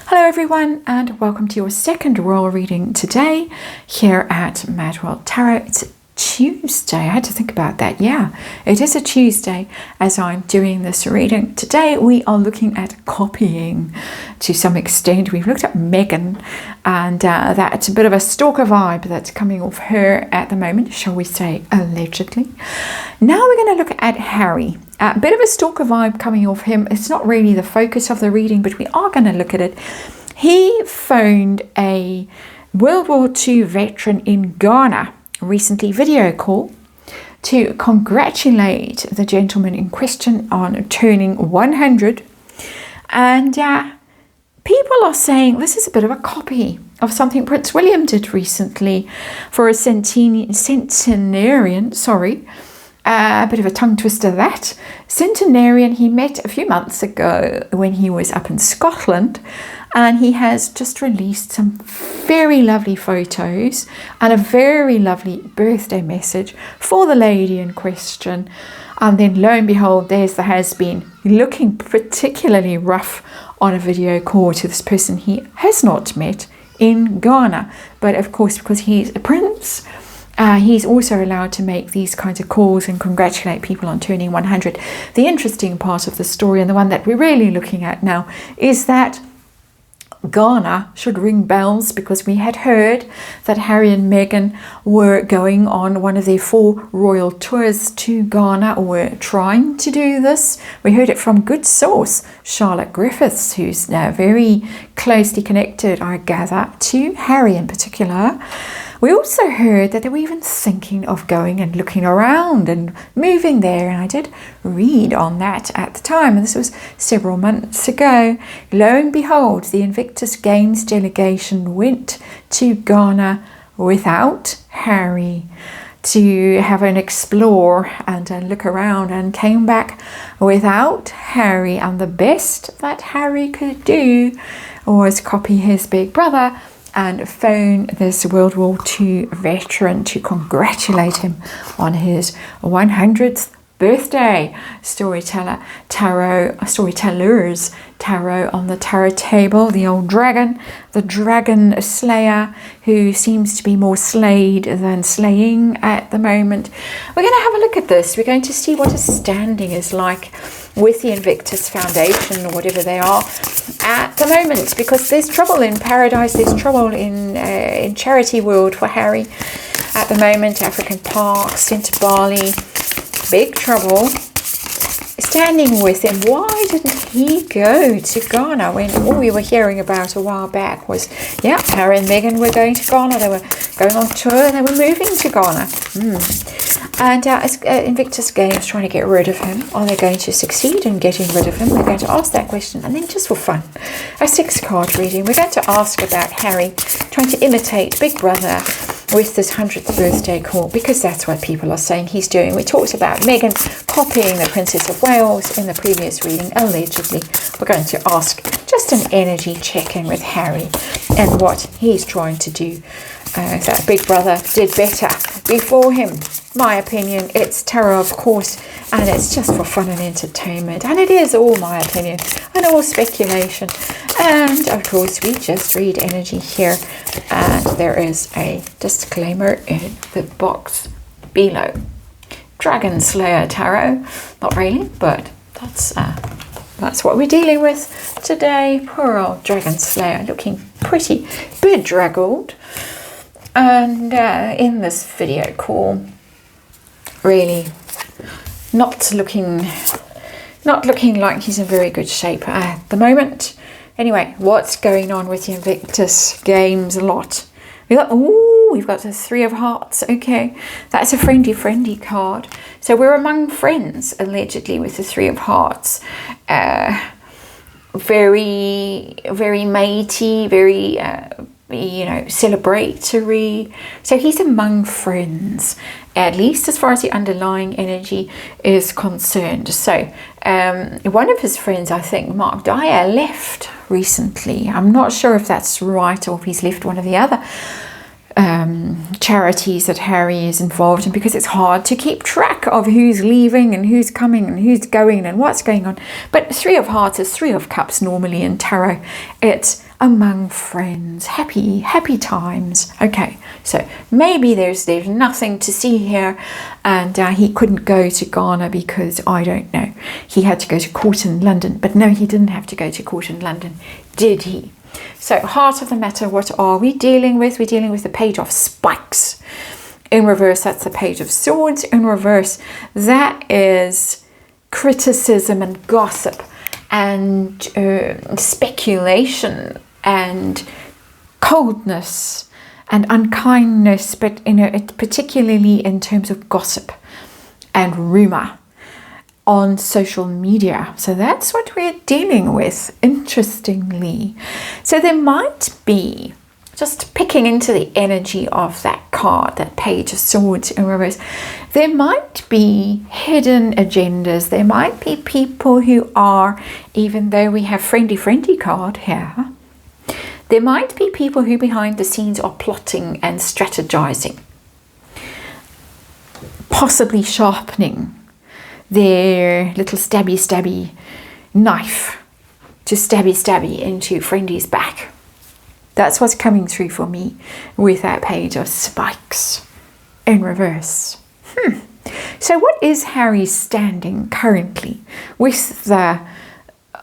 Hello everyone, and welcome to your second royal reading today here at MadWorldTarot. It's Tuesday. I had to think about that. Yeah, it is a Tuesday as I'm doing this reading. Today we are looking at copying to some extent. We've looked at Megan, and that's a bit of a stalker vibe that's coming off her at the moment, shall we say, allegedly. Now we're going to look at Harry. A bit of a stalker vibe coming off him. It's not really the focus of the reading, but we are going to look at it. He phoned a World War II veteran in Ghana recently, video call, to congratulate the gentleman in question on turning 100. And people are saying this is a bit of a copy of something Prince William did recently for a centenarian, a bit of a tongue twister that. Centenarian he met a few months ago when he was up in Scotland, and he has just released some very lovely photos and a very lovely birthday message for the lady in question. And then lo and behold, there's the has-been looking particularly rough on a video call to this person he has not met in Ghana. But of course, because he's a prince, he's also allowed to make these kinds of calls and congratulate people on turning 100. The interesting part of the story, and the one that we're really looking at now, is that Ghana should ring bells, because we had heard that Harry and Meghan were going on one of their 4 royal tours to Ghana, or were trying to do this. We heard it from good source, Charlotte Griffiths, who's now very closely connected, I gather, to Harry in particular. We also heard that they were even thinking of going and looking around and moving there, and I did read on that at the time, and this was several months ago. Lo and behold, the Invictus Games delegation went to Ghana without Harry to have an explore and a look around, and came back without Harry, and the best that Harry could do was copy his big brother and phone this World War II veteran to congratulate him on his 100th birthday. Storytellers tarot on the tarot table, the old dragon, the dragon slayer, who seems to be more slayed than slaying at the moment. We're going to have a look at this. We're going to see what his standing is like with the Invictus Foundation, or whatever they are at the moment, because there's trouble in paradise, there's trouble in charity world for Harry at the moment. African parks, sent to Bali, big trouble. Standing with him, why didn't he go to Ghana when all we were hearing about a while back was, yeah, Harry and Meghan were going to Ghana, they were going on tour, and they were moving to Ghana. And Invictus Games trying to get rid of him. Are they going to succeed in getting rid of him? We're going to ask that question. And then, just for fun, a 6-card reading. We're going to ask about Harry trying to imitate Big Brother with this 100th birthday call, because that's what people are saying he's doing. We talked about Meghan copying the Princess of Wales in the previous reading, allegedly. We're going to ask just an energy check-in with Harry and what he's trying to do. That Big Brother did better before him. My opinion, it's tarot, of course, and it's just for fun and entertainment, and it is all my opinion and all speculation. And of course, we just read energy here, and there is a disclaimer in the box below. Dragon Slayer Tarot, not really, but that's what we're dealing with today. Poor old Dragon Slayer, looking pretty bedraggled. And in this video call, really not looking like he's in very good shape at the moment. Anyway, what's going on with the Invictus Games lot? We've got the 3 of Hearts. Okay, that's a friendly card. So we're among friends, allegedly, with the 3 of Hearts. Very, very matey, very celebratory. So he's among friends, at least as far as the underlying energy is concerned. So one of his friends, I think Mark Dyer, left recently. I'm not sure if that's right, or if he's left one of the other charities that Harry is involved in, because it's hard to keep track of who's leaving and who's coming and who's going and what's going on. But 3 of Hearts is 3 of Cups normally in tarot. It's among friends, happy times. Okay, so maybe there's nothing to see here, and he couldn't go to Ghana because, I don't know, he had to go to court in London. But no, he didn't have to go to court in London, did he? So, heart of the matter, what are we dealing with? We're dealing with the Page of Spikes. In reverse, that's the Page of Swords. In reverse, that is criticism and gossip and speculation and coldness and unkindness, but particularly in terms of gossip and rumor on social media. So that's what we're dealing with, interestingly. So there might be, just picking into the energy of that card, that Page of Swords in reverse, there might be hidden agendas. There might be people who are, even though we have friendly card here, there might be people who behind the scenes are plotting and strategizing, possibly sharpening their little stabby knife to stabby into friendly's back. That's what's coming through for me with that Page of Spikes in reverse. So what is Harry's standing currently with the,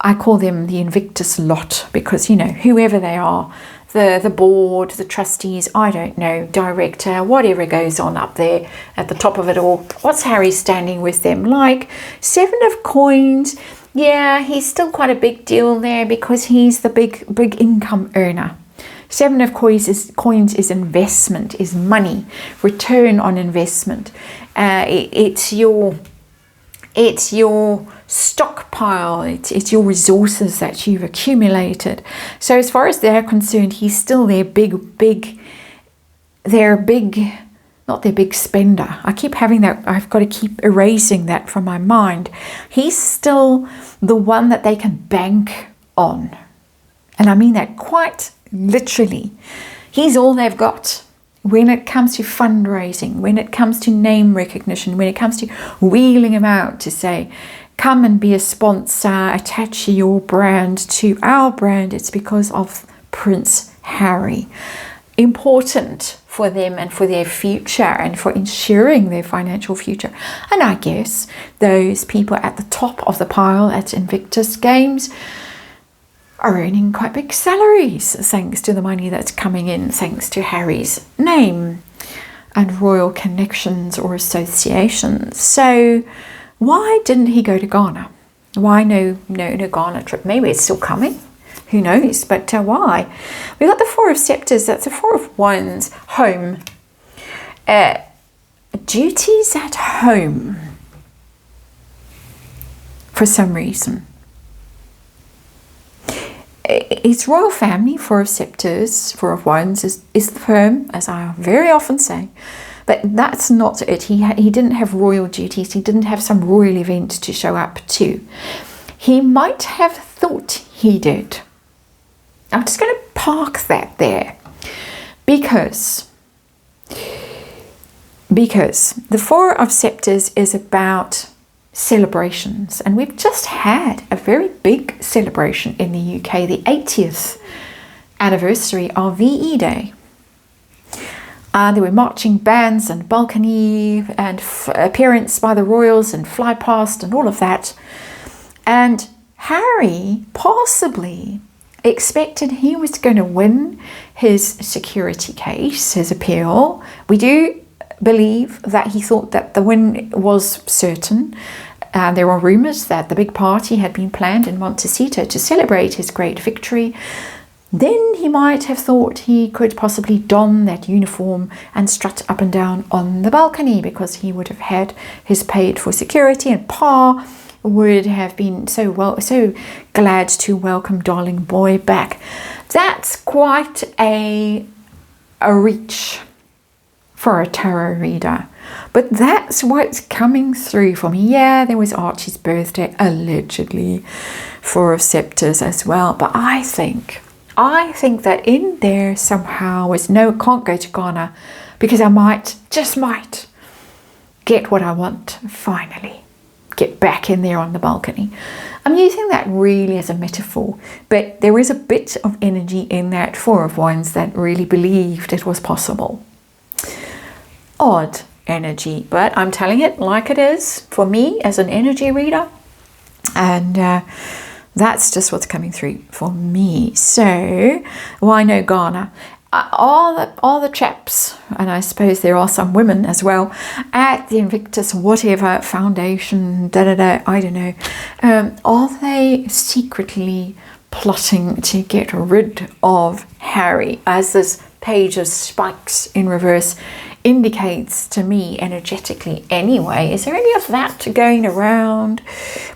I call them the Invictus lot, because, you know, whoever they are, the board, the trustees, I don't know, director, whatever goes on up there at the top of it all. What's Harry standing with them like? 7 of Coins. Yeah, he's still quite a big deal there because he's the big income earner. 7 of Coins is investment, is money, return on investment. It's your stockpile, it's your resources that you've accumulated. So as far as they're concerned, he's still their big not their big spender. I keep having that, I've got to keep erasing that from my mind. He's still the one that they can bank on. And I mean that quite literally. He's all they've got when it comes to fundraising, when it comes to name recognition, when it comes to wheeling him out to say, come and be a sponsor, attach your brand to our brand. It's because of Prince Harry. Important for them and for their future and for ensuring their financial future. And I guess those people at the top of the pile at Invictus Games are earning quite big salaries thanks to the money that's coming in, thanks to Harry's name and royal connections or associations. So why didn't he go to Ghana? Why no Ghana trip? Maybe it's still coming. Who knows? But why? We got the 4 of Scepters. That's the 4 of Wands. Home. Duties at home. For some reason. His royal family, 4 of Scepters, 4 of Wands is the firm, as I very often say. But that's not it. He didn't have royal duties. He didn't have some royal event to show up to. He might have thought he did. I'm just going to park that there. Because the 4 of Scepters is about celebrations. And we've just had a very big celebration in the UK, the 80th anniversary of VE Day. There were marching bands and balcony and appearance by the royals and fly past and all of that. And Harry possibly expected he was going to win his security case, his appeal. We do believe that he thought that the win was certain. There are rumours that the big party had been planned in Montecito to celebrate his great victory. Then he might have thought he could possibly don that uniform and strut up and down on the balcony because he would have had his paid for security, and Pa would have been so glad to welcome darling boy back. That's quite a reach for a tarot reader, but that's what's coming through for me. Yeah, there was Archie's birthday, allegedly, 4 of Scepters as well, but I think that in there somehow was no, can't go to Ghana because I might, just might, get what I want finally. get back in there on the balcony. I'm using that really as a metaphor, but there is a bit of energy in that Four of Wands that really believed it was possible. Odd energy, but I'm telling it like it is for me as an energy reader, and that's just what's coming through for me. So, why no Ghana? All the chaps, and I suppose there are some women as well, at the Invictus whatever foundation, I don't know, are they secretly plotting to get rid of Harry, as this Page of Spikes in reverse indicates to me energetically anyway? Is there any of that going around?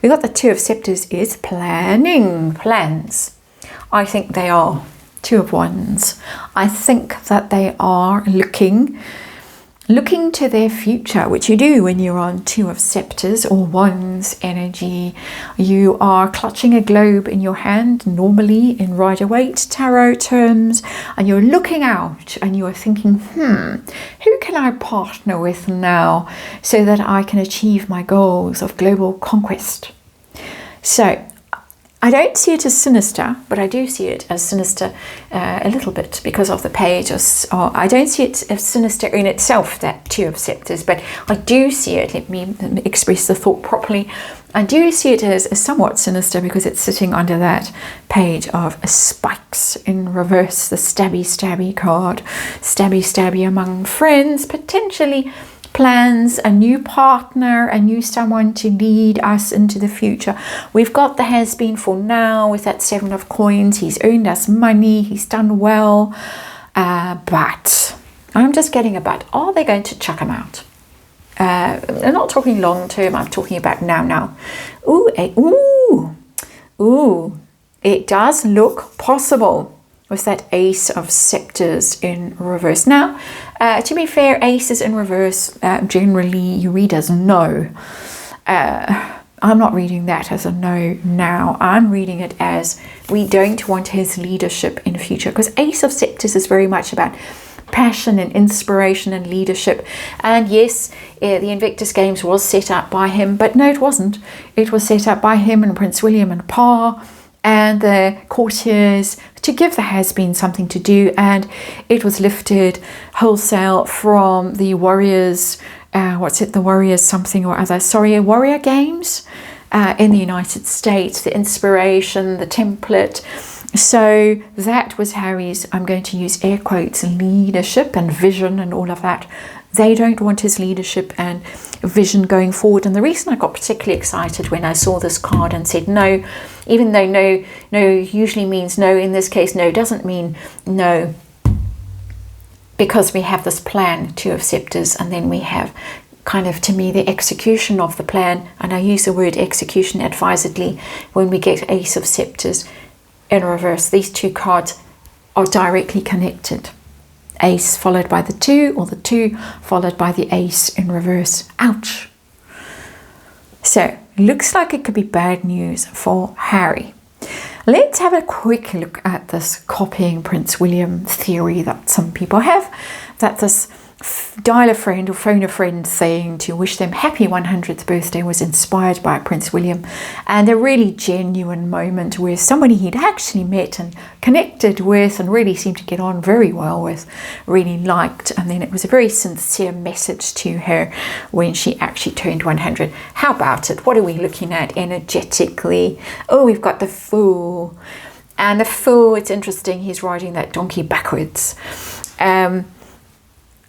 We got the Two of Scepters is plans. I think they are. Two of Wands. I think that they are looking to their future, which you do when you're on Two of Scepters or Wands energy. You are clutching a globe in your hand, normally in Rider-Waite tarot terms, and you're looking out and you're thinking, who can I partner with now so that I can achieve my goals of global conquest? So I don't see it as sinister, but I do see it as sinister a little bit because of the Page. I don't see it as sinister in itself, that Two of Scepters, but I do see it, let me express the thought properly, I do see it as somewhat sinister because it's sitting under that Page of Spikes in reverse, the stabby card. Stabby among friends, potentially plans, a new partner, a new someone to lead us into the future. We've got the has been for now with that Seven of Coins. He's earned us money, he's done well, but I'm just getting a but. Are they going to chuck him out? I'm not talking long term, I'm talking about now. Ooh, it does look possible with that Ace of Scepters in reverse. Now, to be fair, aces in reverse, generally you readers know. I'm not reading that as a no now. I'm reading it as we don't want his leadership in the future, because Ace of Scepters is very much about passion and inspiration and leadership. And yes, the Invictus Games was set up by him, but no, it wasn't. It was set up by him and Prince William and Parr and the courtiers to give the has-been something to do, and it was lifted wholesale from the Warriors, the Warriors something or other, Warrior Games in the United States, the inspiration, the template. So that was Harry's, I'm going to use air quotes, leadership and vision and all of that. They don't want his leadership and vision going forward. And the reason I got particularly excited when I saw this card and said no, even though no usually means no, in this case no doesn't mean no, because we have this plan, Two of Scepters, and then we have kind of, to me, the execution of the plan. And I use the word execution advisedly when we get Ace of Scepters in reverse. These two cards are directly connected. Ace followed by the two, or the two followed by the ace in reverse. Ouch. So, looks like it could be bad news for Harry. Let's have a quick look at this copying Prince William theory that some people have, that this dial a friend or phone a friend saying to wish them happy 100th birthday was inspired by Prince William, and a really genuine moment where somebody he'd actually met and connected with and really seemed to get on very well with, really liked, and then it was a very sincere message to her when she actually turned 100. How about it? What are we looking at energetically? Oh, we've got the Fool, and the Fool, it's interesting, he's riding that donkey backwards.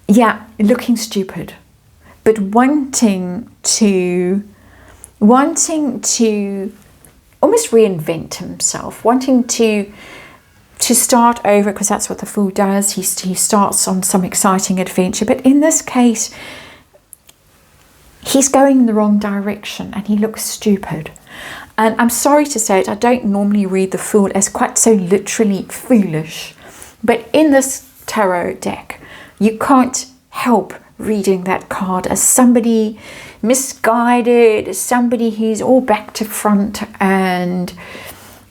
Yeah, looking stupid, but wanting to almost reinvent himself, wanting to start over, because that's what the Fool does. He starts on some exciting adventure, but in this case, he's going in the wrong direction and he looks stupid. And I'm sorry to say it, I don't normally read the Fool as quite so literally foolish, but in this tarot deck, you can't help reading that card as somebody misguided, as somebody who's all back to front and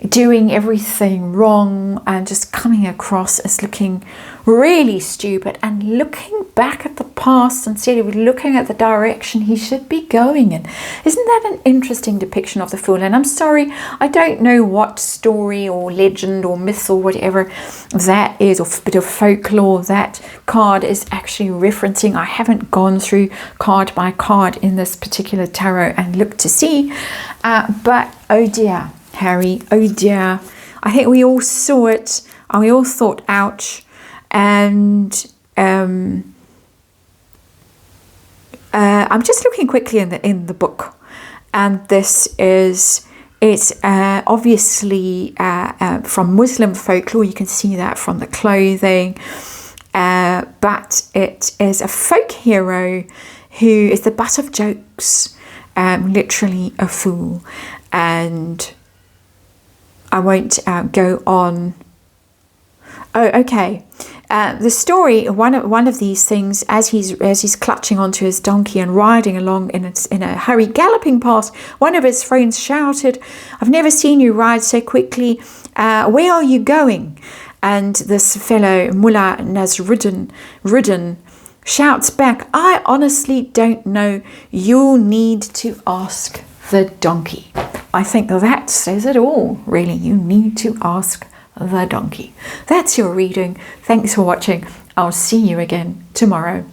doing everything wrong and just coming across as looking really stupid, and looking back at the past instead of looking at the direction he should be going in. Isn't that an interesting depiction of the Fool? And I'm sorry, I don't know what story or legend or myth or whatever that is, or bit of folklore that card is actually referencing. I haven't gone through card by card in this particular tarot and looked to see, but oh dear, Harry, oh dear. I think we all saw it and we all thought, ouch. And I'm just looking quickly in the book, and this is, it's obviously from Muslim folklore. You can see that from the clothing, but it is a folk hero who is the butt of jokes, literally a fool. And I won't go on. Oh, okay. The story, one of these things, as he's clutching onto his donkey and riding along in a hurry, galloping past, one of his friends shouted, "I've never seen you ride so quickly. Where are you going?" And this fellow, Mullah Nasruddin, shouts back, "I honestly don't know. You'll need to ask the donkey." I think that says it all, really. You need to ask the donkey. That's your reading. Thanks for watching. I'll see you again tomorrow.